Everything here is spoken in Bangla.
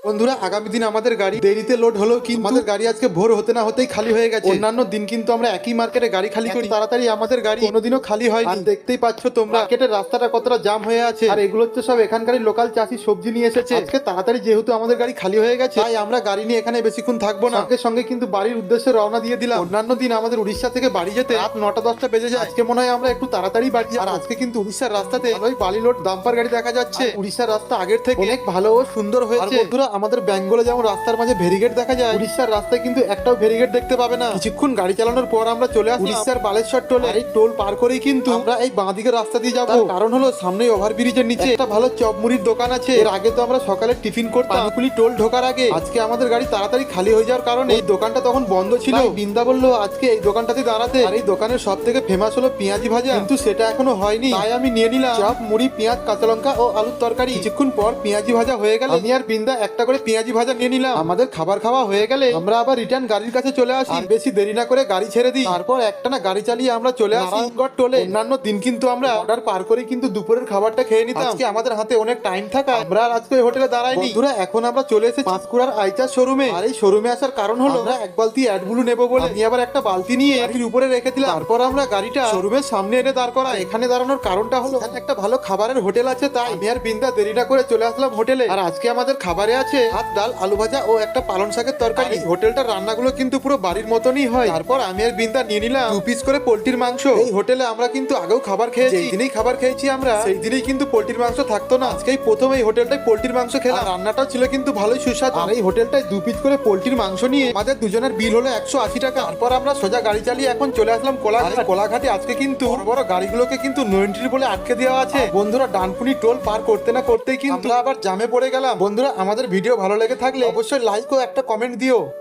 বন্ধুরা, আগামী দিন আমাদের গাড়ি দেরিতে লোড হলো, কিন্তু আমাদের গাড়ি আজকে ভোর হতে না হতেই খালি হয়ে গেছে। অন্যান্য দিন কিন্তু আমরা একই মার্কেটে গাড়ি খালি করি, তাড়াতাড়ি আমাদের গাড়ি কোনোদিনও খালি হয়নি। আর দেখতেই পাচ্ছ তোমরা মার্কেটের রাস্তাটা কতটা জাম হয়ে আছে। আর এগুলো হচ্ছে সব এখানকারই লোকাল চাষি সবজি নিয়ে এসেছে। আজকে তাড়াতাড়ি যেহেতু আমাদের গাড়ি খালি হয়ে গেছে, তাই আমরা গাড়ি নিয়ে এখানে বেশিক্ষণ থাকবো না, সঙ্গে সঙ্গে কিন্তু বাড়ির উদ্দেশ্যে রওনা দিয়ে দিলাম। অন্যান্য দিন আমাদের উড়িষ্যা থেকে বাড়ি যেতে রাত 9টা-10টা বেজে যায়। আজকে মনে হয় আমরা একটু তাড়াতাড়ি বাড়ি যাই। আর আজকে কিন্তু উড়িষ্যার রাস্তাতে ওই বালি লোড ডাম্পার গাড়ি দেখা যাচ্ছে। উড়িষ্যার রাস্তা আগের থেকে অনেক ভালো ও সুন্দর হয়েছে। বন্ধুরা, আমাদের বেঙ্গলে যেমন রাস্তার মাঝে ভেরিগেট দেখা যায়, উড়িষ্যার রাস্তায় কিন্তু একটাও ভেরিগেট দেখতে পাবে না। কিছুক্ষণ গাড়ি চালানোর পর আমরা চলে আসি উড়িষ্যার বালেশ্বর টোলে। এই টোল পার করেই কিন্তু আমরা এই বাঁ দিকের রাস্তা দিয়ে যাবো। কারণ হলো সামনে ওভারব্রিজের নিচে একটা ভালো চপ মুড়ির দোকান আছে। এর আগে তো আমরা সকালে টিফিন করতাম পানিকুলি টোল ঢোকার আগে। আজকে আমাদের গাড়ি তাড়াতাড়ি খালি হয়ে যাওয়ার কারণে এই দোকানটা তখন বন্ধ ছিল। বৃন্দা বললো আজকে এই দোকানটাতে দাঁড়াতে। আর এই দোকানের সব থেকে ফেমাস হলো পেঁয়াজি ভাজা, কিন্তু সেটা এখনো হয়নি। তাই আমি নিয়ে নিলাম চপ মুড়ি, পেঁয়াজ, কাঁচা লঙ্কা ও আলুর তরকারি। কিছুক্ষণ পর পেঁয়াজি ভাজা হয়ে গেল, আমি আর বৃন্দা একটা করে পেঁয়াজি ভাজা নিয়ে নিলাম। আমাদের খাবার খাওয়া হয়ে গেলে আমরা আবার রিটার্ন গাড়ির কাছে চলে আসি। বেশি দেরি না করে গাড়ি ছেড়ে দিই, তারপর একটানা গাড়ি চালিয়ে আমরা চলে আসি নারায়ণগড় টোলে। অন্যান্য দিন কিন্তু আমরা অর্ডার পার করে কিন্তু দুপুরের খাবারটা খেয়ে নিতাম। আজকে আমাদের হাতে অনেক টাইম থাকা আমরা আর আজকে হোটেলে দাঁড়াইনি। বন্ধুরা, এখন আমরা চলে এসেছি পাঁশকুড়ার আইচার শোরুমে। আর এই শোরুমে আসার কারণ হলো আমরা এক বালতি অ্যাডব্লু নেবো বলে আমি আবার একটা বালতি নিয়ে গাড়ির উপরে রেখে দিলাম। তারপর আমরা গাড়িটা শোরুমের সামনে এনে দাঁড় করা। এখানে দাঁড়ানোর কারণটা হলো এখানে একটা ভালো খাবারের হোটেল আছে, তাই আমি আর বৃন্দা দেরি না করে চলে আসলাম হোটেলে। আর আজকে আমাদের খাবারে আছে ভাত, ডাল, আলু ভাজা ও একটা পালং শাকের তরকারি। হোটেলটার রান্নাগুলো কিন্তু পুরো বাড়ির মতনই হয়। তারপর আমি আর বৃন্দা নিয়ে নিলাম 2 পিস করে পোল্ট্রির মাংস। এই হোটেলে আমরা কিন্তু আগেও খাবার খেয়েছি, যেই দিনেই খাবার খেয়েছি আমরা সেই দিনেই কিন্তু পোল্ট্রির মাংস থাকতো না। আজকেই প্রথম এই হোটেলটায় পোল্ট্রির মাংস খেলাম। রান্নাটাও ছিল কিন্তু ভালোই সুস্বাদু। আর এই হোটেলটায় 2 পিস করে পোল্ট্রির মাংস নিয়ে আমাদের দুজনের বিল হলো 180 টাকা। তারপর আমরা সোজা গাড়ি চালিয়ে এখন চলে আসলাম কোলাঘাট। কোলাঘাটে আজকে কিন্তু বড় বড় গাড়িগুলোকে কিন্তু নো এন্ট্রি বলে আটকে দেওয়া আছে। বন্ধুরা, ডানকুনি টোল পার করতে না করতেই কিন্তু আমরা আবার জামে পড়ে গেলাম। বন্ধুরা, আমাদের ভিডিও ভালো লেগে থাকলে অবশ্যই লাইক ও একটা কমেন্ট দিও।